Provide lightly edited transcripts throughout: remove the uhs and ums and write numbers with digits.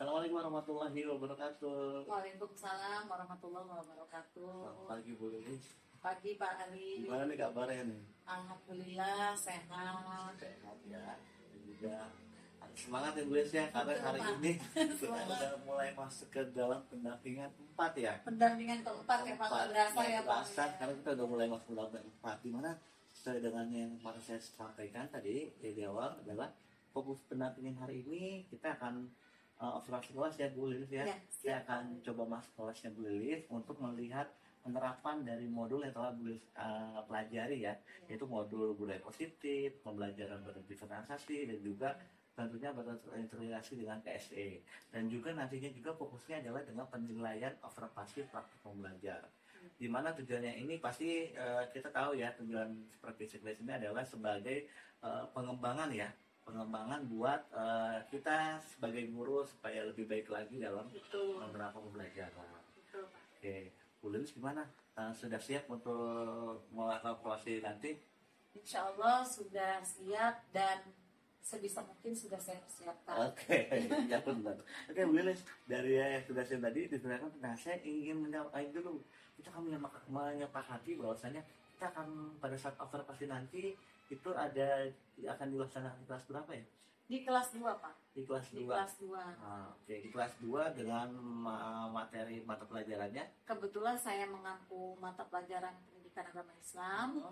Assalamualaikum warahmatullahi wabarakatuh. Waalaikumsalam warahmatullahi wabarakatuh. Selamat pagi Bu Lilis. Pagi Pak Ali. Gimana nih kabarnya nih? Alhamdulillah sehat. Sehat ya. Dan juga semangat ya Bu Lilis ya, karena Betul, hari Pak. ini kita Semangat. udah mulai masuk ke dalam pendampingan 4 ya. Pendampingan keempat ya Pak, nggak berasa ya Pak. Berasa, karena kita udah mulai masuk ke dalam 4, dimana sesuai dengan yang kemarin saya sampaikan tadi di awal adalah fokus pendampingan hari ini kita akan observasi kelas ya Bu Lilis ya. Ya, Saya siap. akan coba masuk kelasnya Bu Lilis untuk melihat penerapan dari modul yang telah Bu Lilis pelajari ya, yaitu modul budaya positif, pembelajaran berdifferensiasi, dan juga tentunya berintegrasi dengan KSE. Dan juga nantinya juga fokusnya adalah dengan penilaian observasi praktik pembelajar. Di mana tujuannya ini pasti kita tahu ya, tujuan seperti sekelas ini adalah sebagai pengembangan ya, pengembangan buat kita sebagai guru supaya lebih baik lagi dalam Betul. menerapkan pembelajaran. Betul Pak. Oke, Bu Lilis gimana? Sudah siap untuk melakukan evaluasi nanti? Insya Allah sudah siap dan sebisa mungkin sudah saya persiapkan. Oke, ya benar. Oke, Bu Lilis, dari yang sudah saya tadi disampaikan, nah saya ingin menyampaikan dulu, kita akan menyepakati bahwasanya kita akan pada saat observasi nanti itu akan dilaksanakan di kelas berapa ya? Di kelas 2 Pak. Di kelas Di 2. kelas 2. Oke, di kelas 2 dengan materi mata pelajarannya. Kebetulan saya mengampu mata pelajaran pendidikan agama Islam.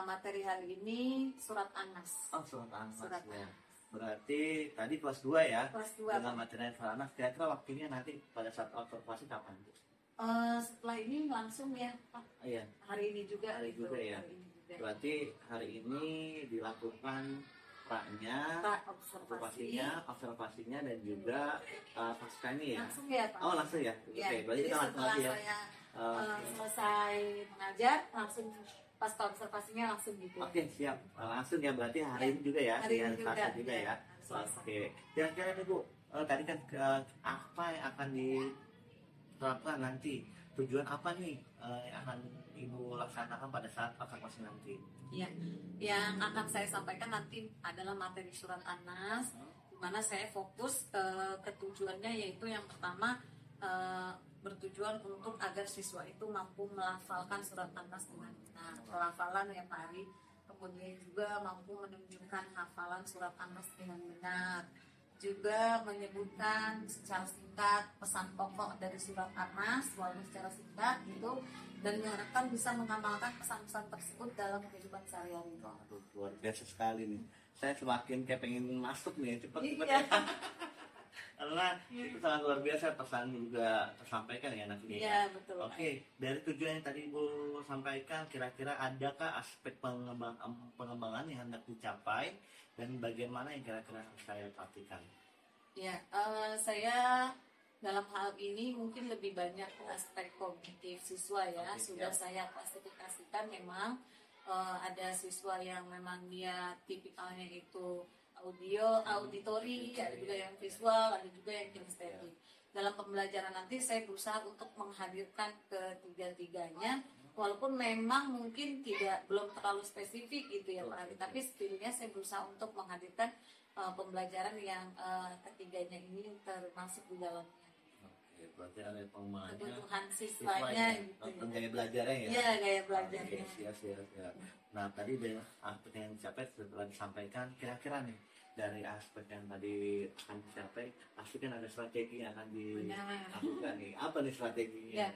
Materi hari ini surat An-Nas. Oh, surat An-Nas Surat ya. An-Nas. Berarti tadi kelas 2 ya. Kelas 2. Dengan materi surat An-Nas, kira-kira waktunya nanti pada saat observasi kapan, Bu? Setelah ini langsung ya Pak. Iya. Hari ini juga. Hari gitu. juga ya. Hari ini juga. Berarti hari ini dilakukan praknya, Pak, observasi. observasinya dan juga pascanya ya. Langsung ya Pak. Oh, langsung ya. Oke, Ya, berarti jadi kita langsung setelah lagi ya. saya Oke. selesai mengajar, langsung pas observasinya langsung gitu. Oke, siap. Langsung ya, berarti hari Ya, ini juga ya, hari ini hari Selasa juga, juga ya, ya. hari Selasa. Oke. Kira-kira nih Bu, tadi kan apa yang akan diterapkan nanti? Tujuan apa nih yang akan Ibu laksanakan pada saat observasi nanti? Ya, yang akan saya sampaikan nanti adalah materi surat An-Nas, di mana saya fokus ke tujuannya, yaitu yang pertama bertujuan untuk agar siswa itu mampu melafalkan surat An-Nas dengan benar, pelafalan ya Pak Ari. Kemudian juga mampu menunjukkan hafalan surat An-Nas dengan benar, juga menyebutkan secara singkat pesan pokok dari surat An-Nas walaupun secara singkat gitu, dan diharapkan bisa mengamalkan pesan-pesan tersebut dalam kehidupan sehari-hari. Waduh, luar biasa sekali nih. Saya semakin kayak pengen masuk nih, cepet-cepet Iya. ya. Karena itu sangat luar biasa, pesan juga tersampaikan ya nantinya. Iya, betul. Oke, dari tujuan yang tadi Ibu sampaikan, kira-kira adakah aspek pengembangan yang hendak dicapai dan bagaimana yang kira-kira harus saya perhatikan? Ya, saya dalam hal ini mungkin lebih banyak ke aspek kognitif siswa ya. Oke, Sudah siap. saya klasifikasikan memang ada siswa yang memang dia tipikalnya itu auditori, ada juga yang visual, ada juga yang kinestetik. Dalam pembelajaran nanti saya berusaha untuk menghadirkan ketiga-tiganya, walaupun memang mungkin belum terlalu spesifik gitu ya Pak Ari, tapi setidaknya saya berusaha untuk menghadirkan pembelajaran yang ketiganya ini termasuk di dalamnya. Oke, berarti ada pengembangannya. Kebutuhan siswanya gitu ya. Gaya belajarnya ya. Iya, gaya belajarnya. Oke, siap. Nah, tadi dari aspek yang dicapai setelah disampaikan, kira-kira nih dari aspek yang tadi akan dicapai, pasti kan ada strategi yang akan dilakukan nih. Apa nih strateginya? Ya,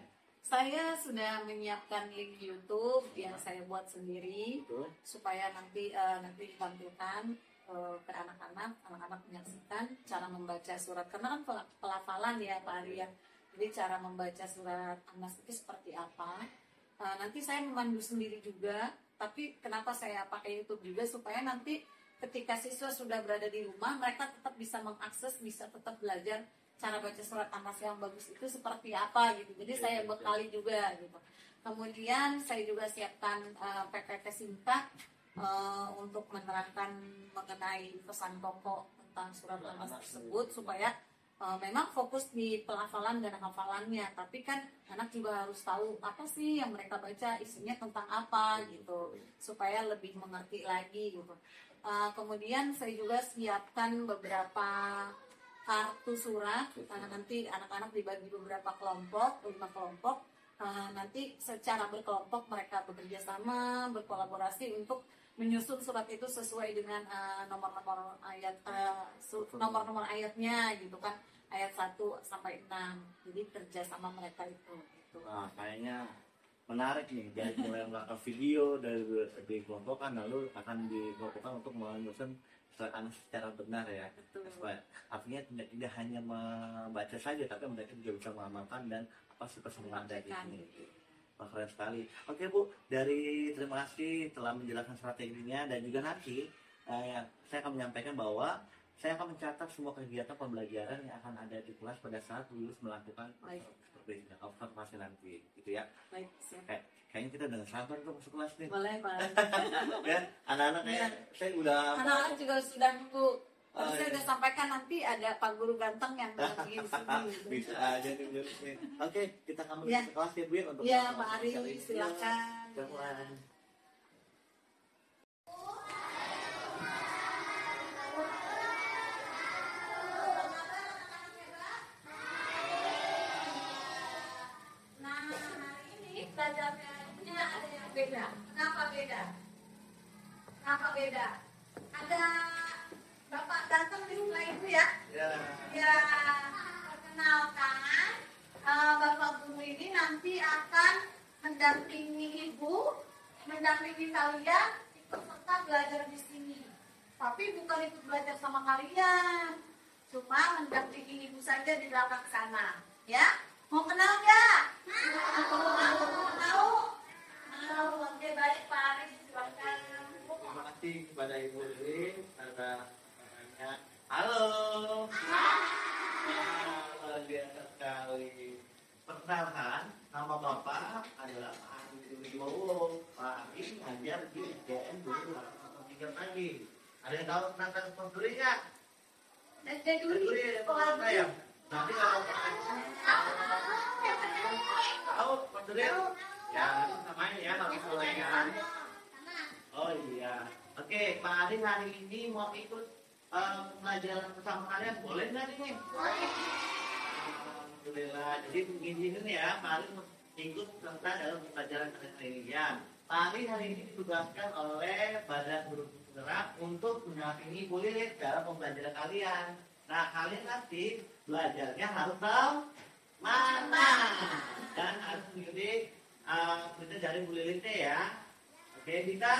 saya sudah menyiapkan link YouTube yang saya buat sendiri Betul. supaya nanti ditampilkan ke anak-anak menyaksikan cara membaca surat, karena kan pelafalan ya Pak Ari ya. Jadi cara membaca surat An-Nas itu seperti apa? Nanti saya memandu sendiri juga, tapi kenapa saya pakai YouTube juga supaya nanti ketika siswa sudah berada di rumah, mereka tetap bisa mengakses, bisa tetap belajar cara baca surat An-Nas yang bagus itu seperti apa gitu. Jadi saya bekali juga gitu. Kemudian saya juga siapkan PPT singkat untuk menerangkan mengenai pesan pokok tentang surat An-Nas tersebut, supaya memang fokus di pelafalan dan hafalannya, tapi kan anak juga harus tahu apa sih yang mereka baca, isinya tentang apa gitu, supaya lebih mengerti lagi gitu. Kemudian saya juga siapkan beberapa kartu surat. Nanti anak-anak dibagi beberapa kelompok, 5 kelompok. Nanti secara berkelompok mereka bekerja sama, berkolaborasi untuk menyusun surat itu sesuai dengan nomor-nomor ayat, nomor-nomor ayatnya gitu kan, ayat 1 sampai 6. Jadi kerja sama mereka itu gitu. Nah, kayaknya menarik nih, dari mulai melakukan video dari dikelompokkan, lalu akan dikelompokkan untuk menyusun surat anak secara benar ya. Betul. Artinya tidak hanya membaca saja, tapi mereka juga bisa mengamalkan dan apa sih pesan yang ada di sini. Wah, keren sekali. Oke Bu, terima kasih telah menjelaskan strateginya, dan juga nanti saya akan menyampaikan bahwa saya akan mencatat semua kegiatan pembelajaran yang akan ada di kelas pada saat lulus melakukan observasi nanti, gitu ya. Baik, siap. Kayaknya kita udah sabar tuh masuk kelas nih. Boleh, Pak. Ya, anak-anaknya saya udah. Anak-anak juga sudah nunggu. Terus saya udah sampaikan nanti ada Pak Guru ganteng yang lagi di sini. Gitu. Bisa aja nih. Oke, kita akan masuk kelas ya Bu ya, untuk. Ya, Pak Ari, silakan. Silakan. Belajarnya ada yang beda. Kenapa beda? Ada Bapak ganteng di sebelah ibu ya? Ya, perkenalkan, Bapak Guru ini nanti akan mendampingi ibu, mendampingi kalian ikut serta belajar di sini. Tapi bukan ikut belajar sama kalian, cuma mendampingi ibu saja di belakang sana. Ya? Mau kenal nggak? Mau? Oke, baik Pak Ari, silakan. Terima kasih kepada Ibu Lili atas pertanyaannya. Halo. Luar biasa sekali. Perkenalkan, nama Bapak adalah Pak Ari Wibowo. Pak Ari ngajar di SDN dulu 3 pagi. Ada yang tahu tentang sponsor nggak? Dulu. Ya. Nanti kalau tahu sponsor ya namanya ya, kalau soalnya. Oh iya. Oke, Pak Ari hari ini mau ikut pelajaran bersama kalian, boleh nggak nih? Boleh. Alhamdulillah. Jadi begini nih ya, Pak Ari ikut serta dalam pelajaran kalian. Pak Ari hari ini ditugaskan oleh Badan Guru Penggerak untuk mendampingi Bu Lili dalam pembelajaran kalian. Nah, kalian nanti belajarnya harus tahu mana dan harus mengikuti kita dari Bu Lili ya. Oke, Dita.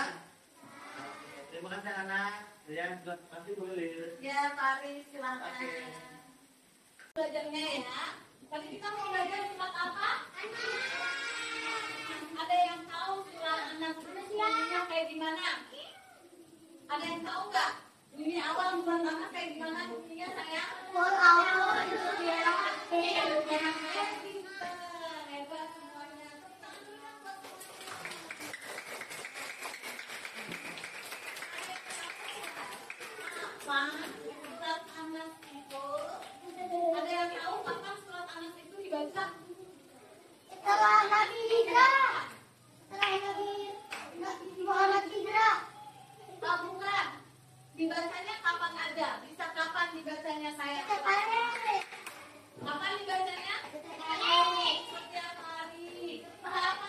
Terima kasih anak. Ya, terima kasih Bu Lili. Ya, Pak Ari, silakan. Belajarnya ya. Tadi kita mau belajar surat apa? Ada yang tahu surat anak bunyinya kayak gimana? Ada yang tahu nggak? Bunyi awal surat anak kayak gimana bunyinya sayang? Awal ya. Hebat semuanya. Surat anak itu, ada yang tahu kapan surat anak itu dibaca? Setelah Nabi hijrah, Muhammad hijrah. Tahu bukan? Dibacanya kapan aja? Bisa kapan dibacanya saya? Kapan dibacanya? Setiap hari. Berapa?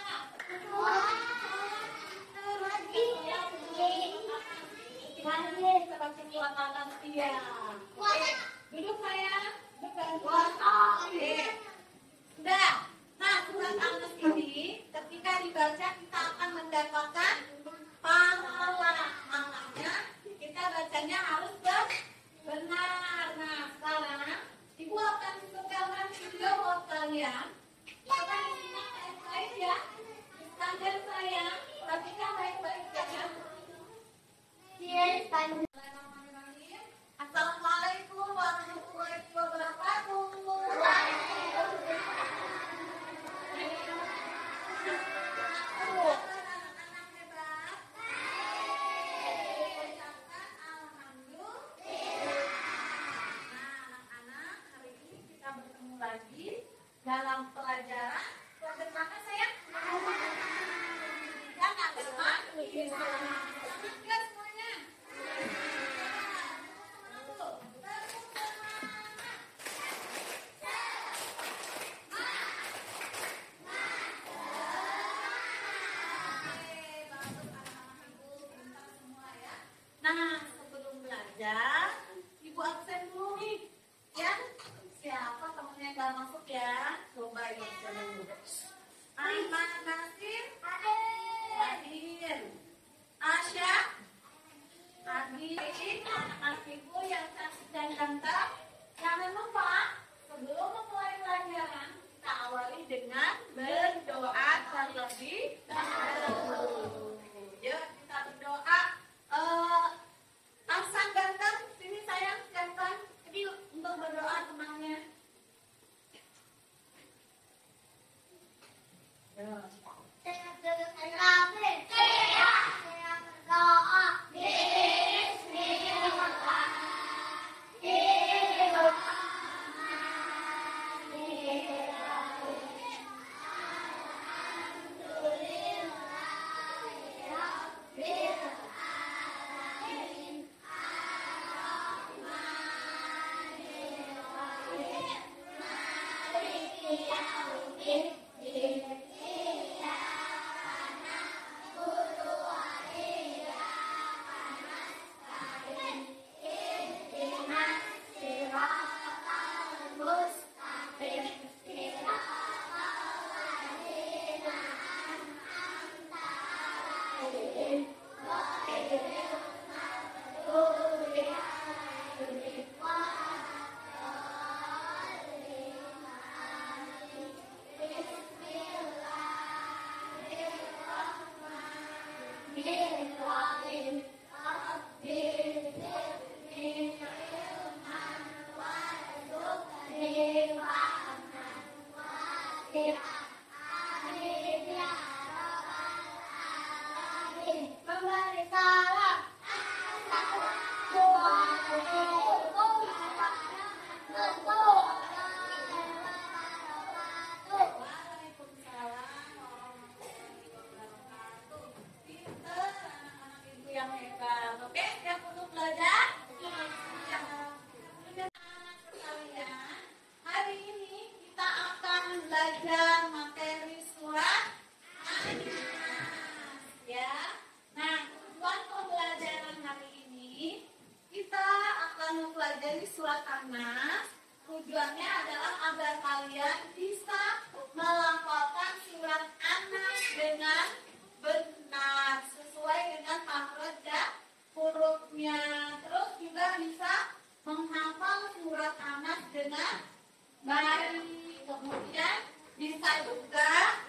Seperti surat anak dia. Duduk saya. Oke. Sudah. Nah, surat anas ini ketika dibaca kita akan mendapatkan pahala. Makanya kita bacanya harus benar. Nah, sekarang Ibu akan sebutkan video buat kalian. Kita disimak baik-baik ya. Standar saya, perhatikan baik-baik ya. Assalamualaikum warahmatullahi wabarakatuh. Dalam pelajaran mana saya? Jangan lupa semuanya. belajar. Ibu absen dulu nih. Ya, siapa temennya yang gak masuk ya? Coba ibu absen dulu. Aiman Nasir, Hadir. Asya, Hadir. Anak-anak ibu yang cantik dan ganteng, jangan lupa sebelum memulai pelajaran kita awali dengan berdoa terlebih dahulu. Yuk kita berdoa. Aksan ganteng, sini sayang ganteng. Jadi untuk berdoa temannya. Saya berdoa. Mempelajari surat An-Nas, tujuannya adalah agar kalian bisa melafalkan surat An-Nas dengan benar sesuai dengan makhraj dan hurufnya. Terus juga bisa menghafal surat An-Nas dengan baik. Kemudian bisa juga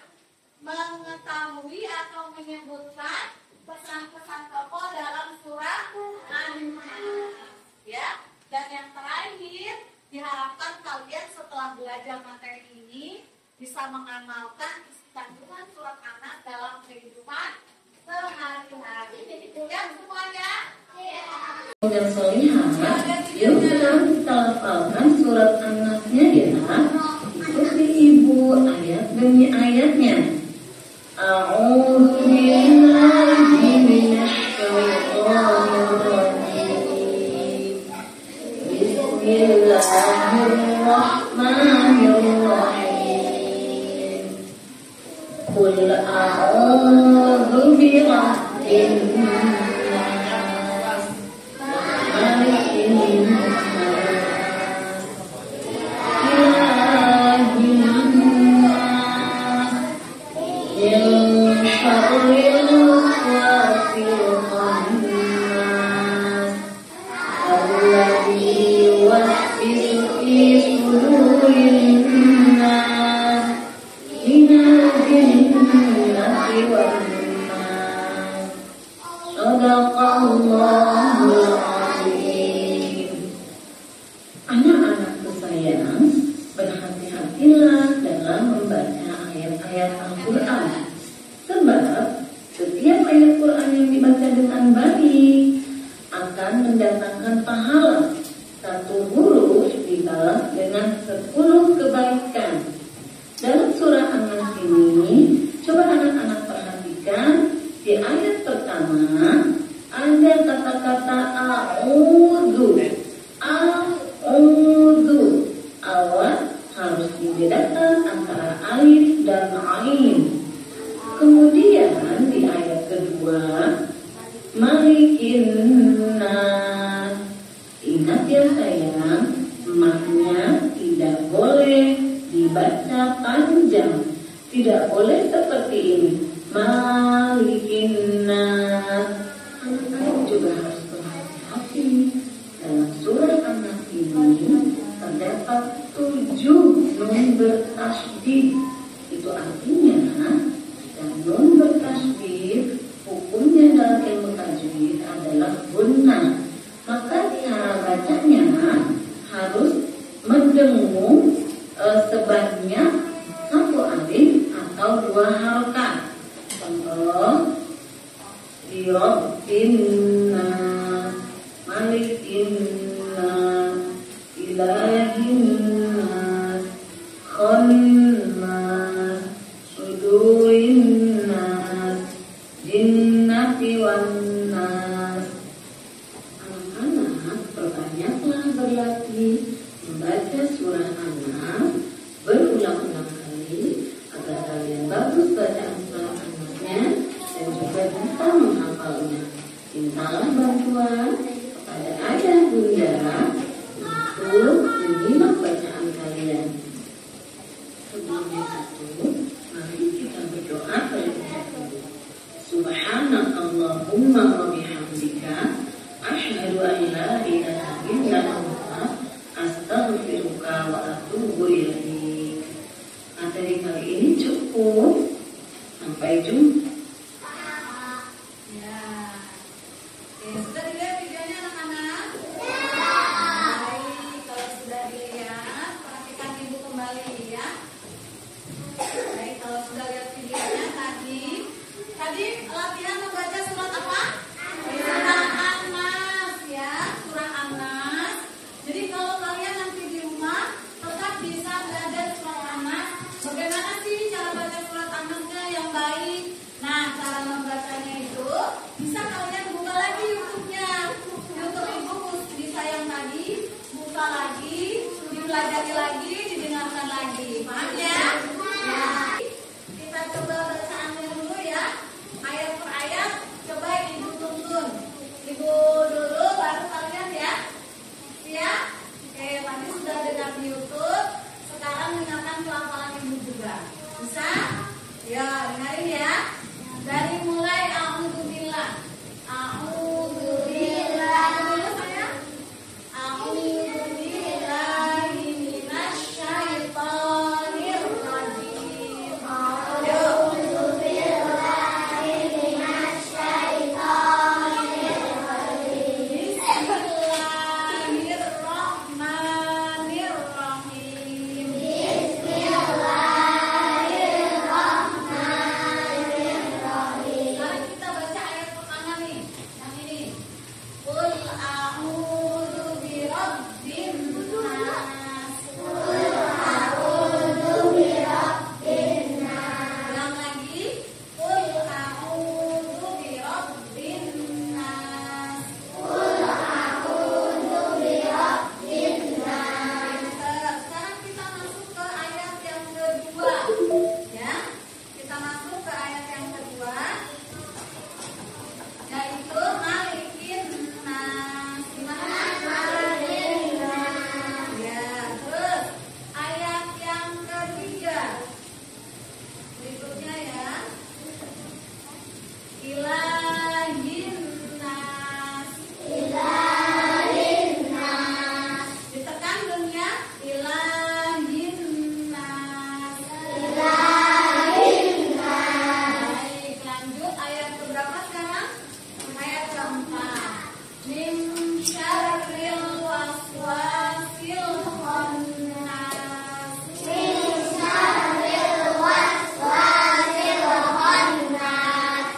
mengetahui atau menyebutkan pesan-pesan pokok dalam surat An-Nas. Ya, dan yang terakhir diharapkan kalian setelah belajar materi ini bisa mengamalkan isi kandungan surat An-Nas dalam kehidupan sehari-hari. Ya semuanya. Dan solihah, yuk sekarang kita lafalkan surat An-Nasnya ya. Ikuti ibu ayat demi ayatnya. A'udzu billahi minasy syaithanir rajim. Bismillahirrahmanirrahim. Qul a'udzu birabbin nas, malikin nas, ilahin nas, min syarril waswasil khannas, alladzi yuwaswisu fi sudurin nas, minal jinnati wan nas. Shadaqallahul azim. Anak-anak tersayang, berhati-hatilah dalam membaca ayat-ayat Al-Quran. Sebab setiap ayat Quran yang dibaca dengan baik akan mendatangkan pahala. Satu huruf dibalas dengan 10 kebaikan. Dalam surah An-Nas ini, coba anak-anak perhatikan di ayat pertama ada kata-kata a'udzu. A'udzu. Awal harus dibedakan antara alif dan ain. Kemudian di ayat kedua, malikin nas. boleh seperti ini. Malikin nas. Anak-anak juga harus berhati-hati. Dalam surah An-Nas ini terdapat 7 nun bertasydid. Itu artinya dan nun bertasydid hukumnya dalam ilmu tajwid adalah gunnah. Maka cara bacanya harus mendengung sebanyak 1 alif atau 2 harokat. Contoh, Rabbinna, Malikinna, Ilahinna, Khanna, Sudurinna, Jinnati wannas. Anak-anak, perbanyaklah berlatih membaca surah An-Nas berulang-ulang kali agar kalian bagus bacaan surah An-Nasnya dan juga bisa menghafalnya. Mintalah bantuan kepada ayah bunda untuk menyimak bacaan kalian. Sebelum itu, mari kita berdoa terlebih dahulu. Subhanakallahumma wa bihamdika asyhadu an la ilaha illa anta astaghfiruka wa atubu ilaik. Materi kali ini cukup. Sampai jumpa. Ya. Oke, sudah dilihat videonya anak-anak? Baik, kalau sudah dilihat, perhatikan ibu kembali ya. Baik, kalau sudah lihat videonya tadi latihan membaca surat apa? Surah An-Nas ya, surah An-Nas. Jadi kalau kalian nanti di rumah tetap bisa belajar surah An-Nas. Bagaimana sih cara baca surat An-Nasnya yang baik? Nah, cara membacanya itu bisa kalian buka lagi YouTube-nya. YouTube ibu bisa yang tadi, buka lagi, dipelajari lagi, didengarkan lagi. Paham ya? Ya. Kita coba bacaannya dulu ya. Ayat per ayat, coba ibu tuntun. Ibu dulu, baru kalian ya. Siap? Oke, tadi sudah dengar di YouTube. Sekarang dengarkan pelafalan ibu juga. Bisa? Ya, dengarin ya. Dari mulai a'udzubillah. A'udzubillah. Dulu saya. A'udzubillahi minasyaitonir rajim. Bismillahirrahmanirrahim. Mari kita baca ayat pertama nih, yang ini. Qul a'udzu birabbin nas. Ulang lagi. Qul a'udzu birabbin nas. Sekarang kita masuk ke ayat yang kedua. Ya, kita masuk ke ayat yang kedua, yaitu Malikin Nas. Gimana? Ya, terus ayat yang ketiga. Berikutnya ya. Ilahin Nas. Ditekan dunia. Ilahin Nas. Baik, lanjut ayat keberapa sekarang? Ayat keempat. Min syarril waswasil khannas.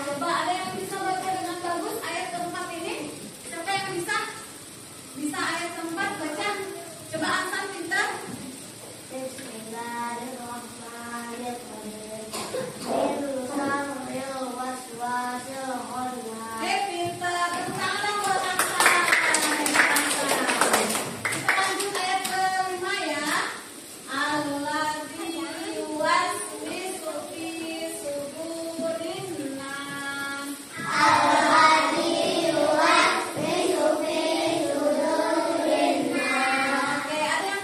Coba ada yang bisa baca dengan bagus ayat keempat ini? Siapa yang bisa? Bisa ayat keempat baca? Coba Aksan pintar. Pintar. Tepuk tangan buat Aksan. Kita lanjut ayat kelima ya. Alladzi yuwaswisu fi sudurin nas. Oke, ada yang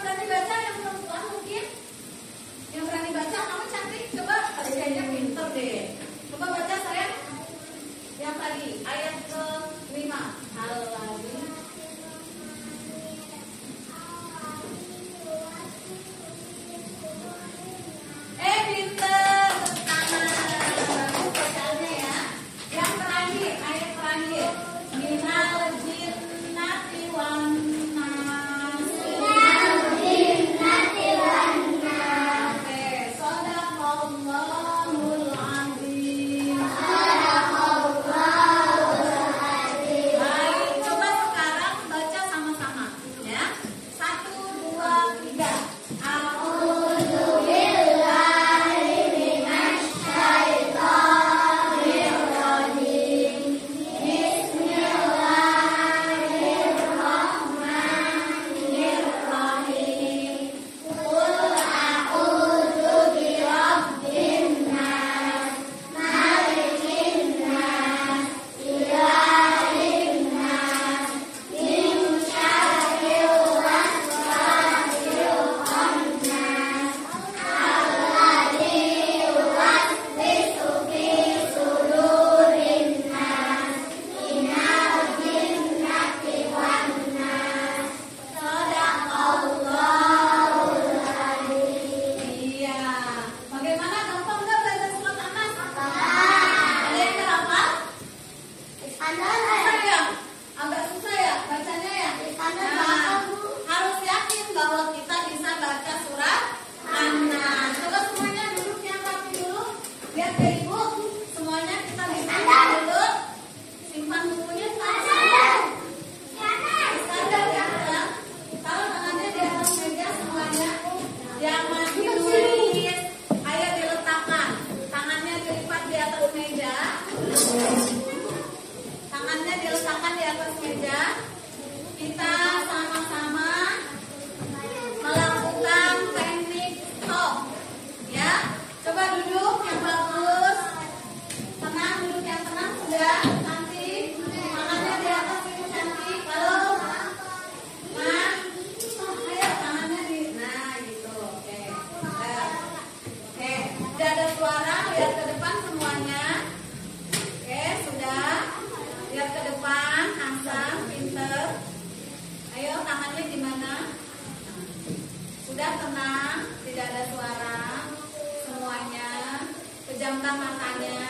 pejamkan matanya.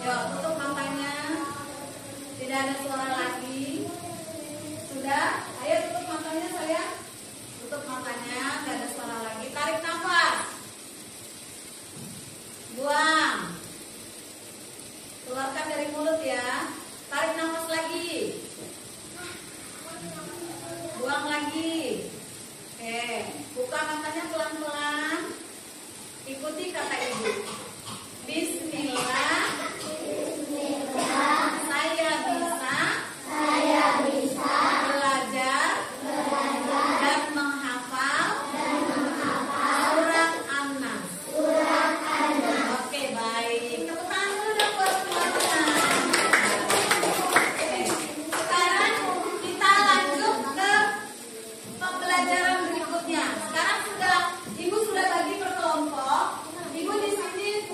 Yuk, tutup matanya. Tidak ada suara lagi. Sudah? Ayo tutup matanya sayang. Tutup matanya, tidak ada suara lagi. Tarik nafas. Buang. Keluarkan dari mulut ya. Tarik nafas lagi. Buang lagi. Oke, buka matanya pelan-pelan. Ikuti kata ibu. Bismillah. Saya bisa belajar dan menghafal surat An-Nas. Oke, baik. Tepuk tangan dulu dong buat semuanya. Oke, sekarang kita lanjut ke pembelajaran berikutnya. Sekarang ibu sudah bagi per kelompok. Ibu di sini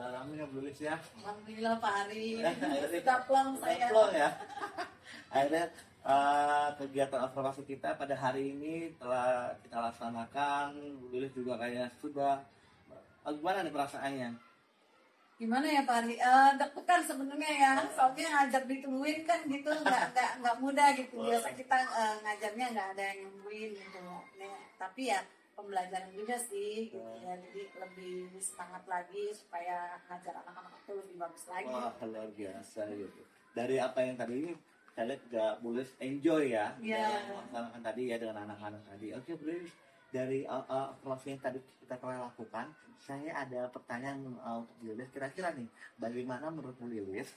Alhamdulillah ya Bu Lilis ya. Alhamdulillah Pak Ari. Akhirnya Sudah plong saya. Plong ya. Akhirnya kegiatan observasi kita pada hari ini telah kita laksanakan. Bu Lilis juga kayaknya sudah. Gimana nih perasaannya? Gimana ya Pak Ari? Deg-degan sebenarnya ya, soalnya ngajar ditungguin kan gitu, nggak mudah gitu. Biasa kita ngajarnya nggak ada yang nungguin gitu. Nah, tapi ya pembelajaran juga sih, gitu ya. Jadi lebih semangat lagi supaya ngajar anak-anak itu lebih bagus lagi. Wah, luar biasa gitu. Dari apa yang tadi ini saya lihat juga Bu Lilis enjoy ya, melaksanakan tadi ya dengan anak-anak tadi. Oke Bu Lilis, dari observasi yang tadi kita telah lakukan, saya ada pertanyaan untuk Bu Lilis. Kira-kira nih, bagaimana menurut Bu Lilis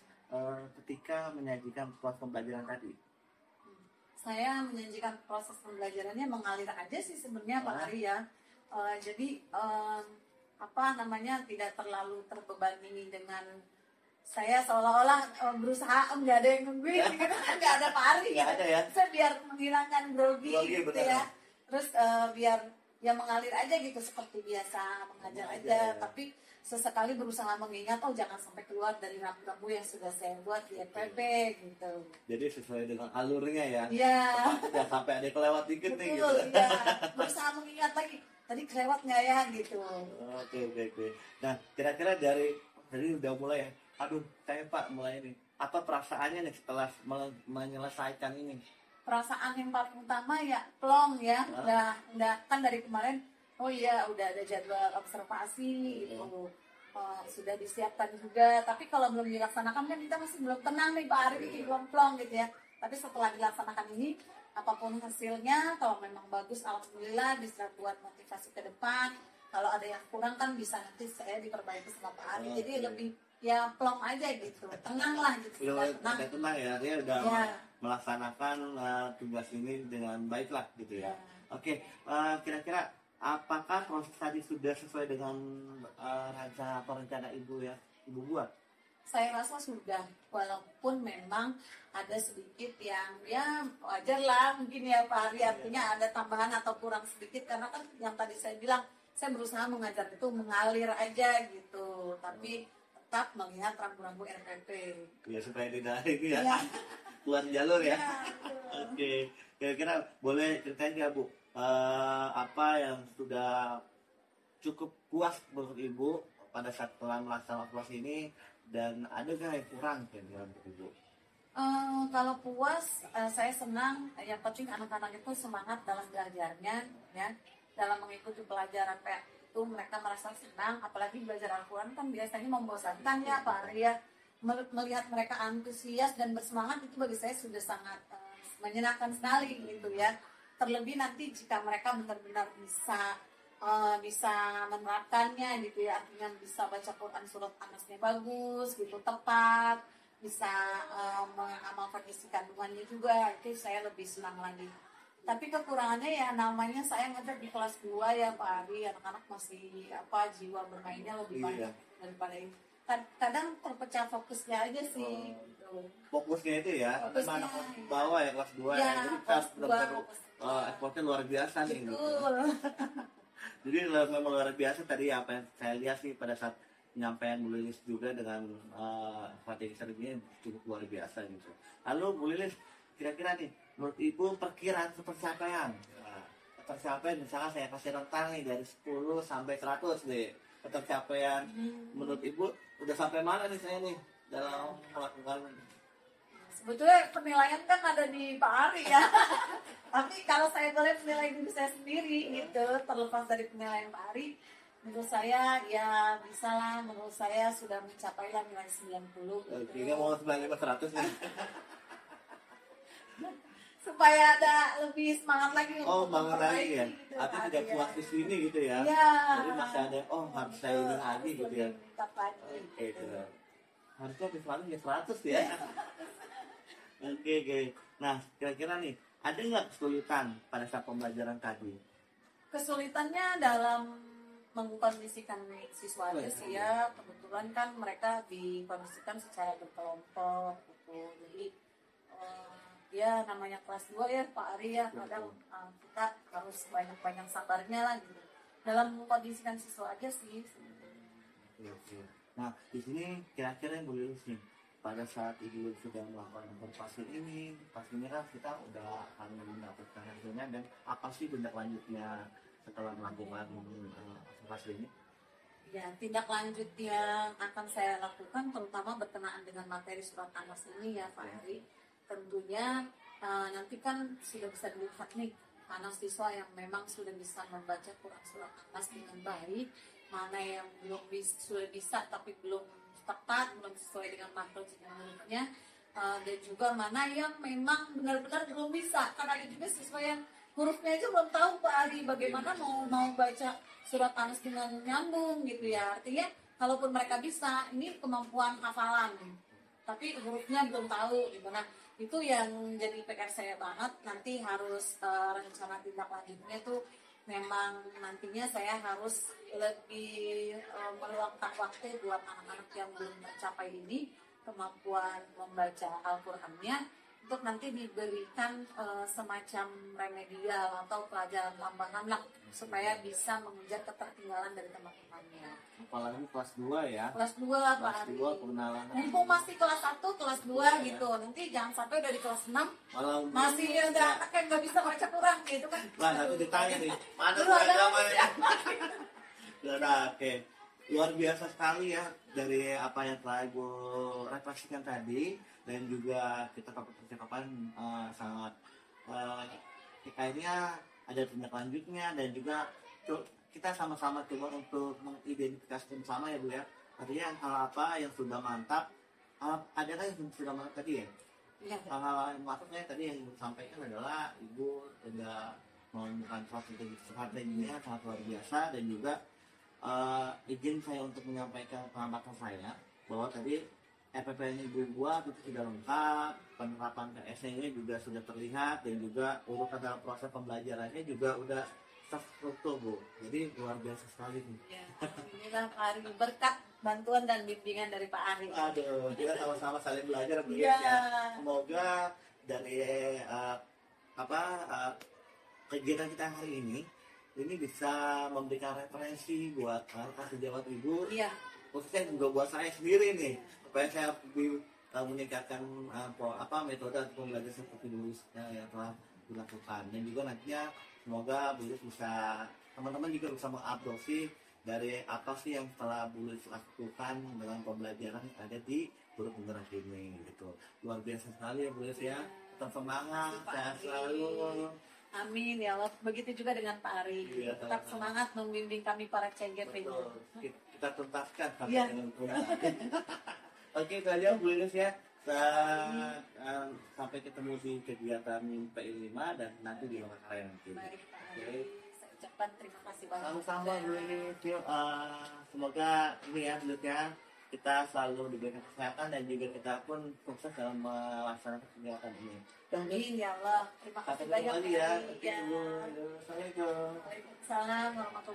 ketika menyajikan proses pembelajaran tadi? Saya menjanjikan proses pembelajarannya mengalir aja sih sebenarnya Pak Ari ya. Jadi tidak terlalu terbebani dengan saya seolah-olah berusaha nggak ada yang nungguin gitu kan, nggak ada Pak Ari Nggak ada ya? Saya biar menghilangkan grogi gitu benar. ya. Terus biar ya mengalir aja gitu seperti biasa mengajar aja, tapi sesekali berusaha mengingat jangan sampai keluar dari rambu-rambu yang sudah saya buat di FPP gitu. Jadi sesuai dengan alurnya ya. Iya. Jangan sampai ada kelewat dikit nih gitu. Betul, iya. Berusaha mengingat lagi tadi kelewat nggak ya gitu. Oke. Nah, kira-kira dari udah mulai ya. Aduh, saya Pak mulai ini. Apa perasaannya nih setelah menyelesaikan ini? Perasaan yang paling utama ya plong ya. Udah kan dari kemarin udah ada jadwal observasi gitu. Sudah disiapkan juga, tapi kalau belum dilaksanakan kan kita masih belum tenang nih Pak Ari, belum plong gitu ya. Tapi setelah dilaksanakan ini, apapun hasilnya, kalau memang bagus alhamdulillah bisa buat motivasi ke depan. Kalau ada yang kurang kan bisa nanti saya diperbaiki sama Pak Ari. Jadi lebih ya plong aja gitu, tenang lah gitu. Tenang ya, dia udah melaksanakan tugas ini dengan baik lah gitu ya. Oke, kira-kira apakah proses tadi sudah sesuai dengan rencana ibu buat? Saya rasa sudah, walaupun memang ada sedikit yang ya wajar lah mungkin ya Pak Ari, artinya ada tambahan atau kurang sedikit karena kan yang tadi saya bilang saya berusaha mengajar itu mengalir aja gitu, tapi tetap melihat rambu-rambu RPP. Ya supaya tidak ini ya, keluar jalur ya. Oke, kira-kira boleh ceritain nggak Bu? Apa yang sudah cukup puas menurut Ibu pada saat telah melaksanakan proses ini, dan ada nggak yang kurang untuk Ibu? Kalau puas, saya senang. Yang penting anak-anak itu semangat dalam belajarnya, ya, dalam mengikuti pelajaran itu mereka merasa senang. Apalagi belajar Al-Quran kan biasanya membosankan ya Pak Arya. Melihat mereka antusias dan bersemangat itu bagi saya sudah sangat menyenangkan sekali gitu ya. Terlebih nanti jika mereka benar-benar bisa menerapkannya gitu ya, artinya bisa baca Quran surat An-Nasnya bagus gitu, tepat, bisa mengamalkan isi kandungannya juga, itu saya lebih senang lagi. Tapi kekurangannya ya namanya saya ngajar di kelas 2 ya Pak Ari, anak-anak masih jiwa bermainnya lebih banyak daripada ini. Kadang terpecah fokusnya aja sih. Fokusnya itu ya, fokusnya, anak bawah ya kelas 2 ya. Jadi kelas ekspornya luar biasa nih gitu. Jadi memang luar biasa tadi apa yang saya lihat sih pada saat penyampaian Bu Lilis juga dengan strategi ini cukup luar biasa gitu. Lalu Bu Lilis, kira-kira nih menurut Ibu perkiraan pencapaian? Tercapai misalnya saya kasih rentang nih dari 10 sampai 100 deh. Pencapaian menurut Ibu udah sampai mana nih saya nih dalam melakukan? Sebetulnya penilaian kan ada di Pak Ari ya. Tapi kalau saya boleh menilai diri saya sendiri gitu, terlepas dari penilaian Pak Ari, menurut saya ya bisa lah, menurut saya sudah mencapai lah nilai 90 gitu. Oke, mau 95 100 nih. Supaya ada lebih semangat lagi untuk lagi ya. Gitu, Tapi tidak puas di sini gitu ya. Iya. Jadi masih ada harus saya ini lagi gitu ya. Oke, gitu. Harusnya lebih selalu ya 100 ya. Oke. Nah, kira-kira nih, ada nggak kesulitan pada saat pembelajaran tadi? Kesulitannya dalam mengkondisikan siswa aja sih ya. Kebetulan kan mereka dikondisikan secara berkelompok gitu. Jadi ya namanya kelas 2 ya Pak Ari ya, kadang kita harus banyak-banyak sabarnya lah gitu dalam mengkondisikan siswa aja sih. Oke. Nah, di sini kira-kira yang boleh nih pada saat ibu sudah melakukan observasi ini, pastinya kan kita udah akan mendapatkan hasilnya dan apa sih tindak lanjutnya setelah melakukan observasi ini? Ya, tindak lanjut yang akan saya lakukan terutama berkenaan dengan materi surat Anas ini ya Pak Ari. Tentunya nanti kan sudah bisa dilihat nih mana siswa yang memang sudah bisa membaca Quran surat Anas dengan baik, mana yang belum sudah bisa tapi belum tepat, belum sesuai dengan makro menurutnya, dan juga mana yang memang benar-benar belum bisa. Karena ada juga siswa yang hurufnya aja belum tahu Pak Ari bagaimana mau baca surat Anas dengan nyambung gitu ya. Artinya kalaupun mereka bisa, ini kemampuan hafalan, tapi hurufnya belum tahu gimana. Itu yang jadi PR saya banget. Nanti harus rencana tindak lanjutnya tuh memang nantinya saya harus lebih meluangkan waktu buat anak-anak yang belum tercapai ini kemampuan membaca Al-Qur'annya, untuk nanti diberikan semacam remedial atau pelajaran tambahan lah supaya bisa mengejar ketertinggalan dari teman-temannya. Apalagi kelas 2 ya. Kelas 2 Pak Kelas Ari. 2 pengenalan. Mumpung masih kelas 1, kelas 2 gitu. Nanti jangan sampai udah di kelas 6 Malah masih ada anak yang nggak bisa baca Quran gitu kan. lah nanti ditanya nih, mana Lu ada agamanya? Nah, oke. Luar biasa sekali ya dari apa yang telah Ibu refleksikan tadi, dan juga kita percakapan sangat kayaknya ada tindak lanjutnya, dan juga kita sama-sama coba untuk mengidentifikasi bersama ya Bu ya. Artinya hal apa yang sudah mantap, adakah yang sudah mantap tadi ya? Iya. Hal-hal yang maksudnya tadi yang Ibu sampaikan adalah Ibu sudah menemukan strateginya sangat luar biasa, dan juga izin saya untuk menyampaikan pengamatan saya bahwa tadi RPP yang Ibu buat itu sudah lengkap, penerapan TS-nya juga sudah terlihat, dan juga urutan dalam proses pembelajarannya juga udah terstruktur Bu. Jadi luar biasa sekali nih. Ya, inilah Pak Ari berkat bantuan dan bimbingan dari Pak Ari. Aduh, kita sama-sama saling belajar Bu Iya. ya. Semoga dari kegiatan kita hari ini bisa memberikan referensi buat sejawat Ibu, Iya. khususnya juga buat saya sendiri nih, supaya saya lebih meningkatkan metode atau pembelajaran seperti dulu yang telah dilakukan, dan juga nantinya semoga Bu bisa, teman-teman juga bisa mengadopsi dari apa sih yang telah Bu lakukan dalam pembelajaran yang ada di guru penggerak ini gitu. Luar biasa sekali ya Bu ya, tetap semangat, sehat selalu. Amin ya Allah. Begitu juga dengan Pak Ari. Iya, Tetap semangat membimbing kami para CGP. Betul. Kita tuntaskan sampai Iya. dengan tuntas. Oke, itu aja Bu Lilis ya. Sampai ketemu di kegiatan PI 5 dan nanti di Lokakarya nanti. Baik Pak Ari. Oke. Saya ucapkan terima kasih banyak. Sama-sama Bu Lilis. Yuk, semoga ini ya Bu Lilis ya, kita selalu diberikan kesehatan dan juga kita pun sukses dalam melaksanakan kegiatan ini. Amin ya Allah. Terima kasih Sampai banyak ketemu lagi Pak ya. Ari. Ya. Assalamualaikum. Waalaikumsalam warahmatullahi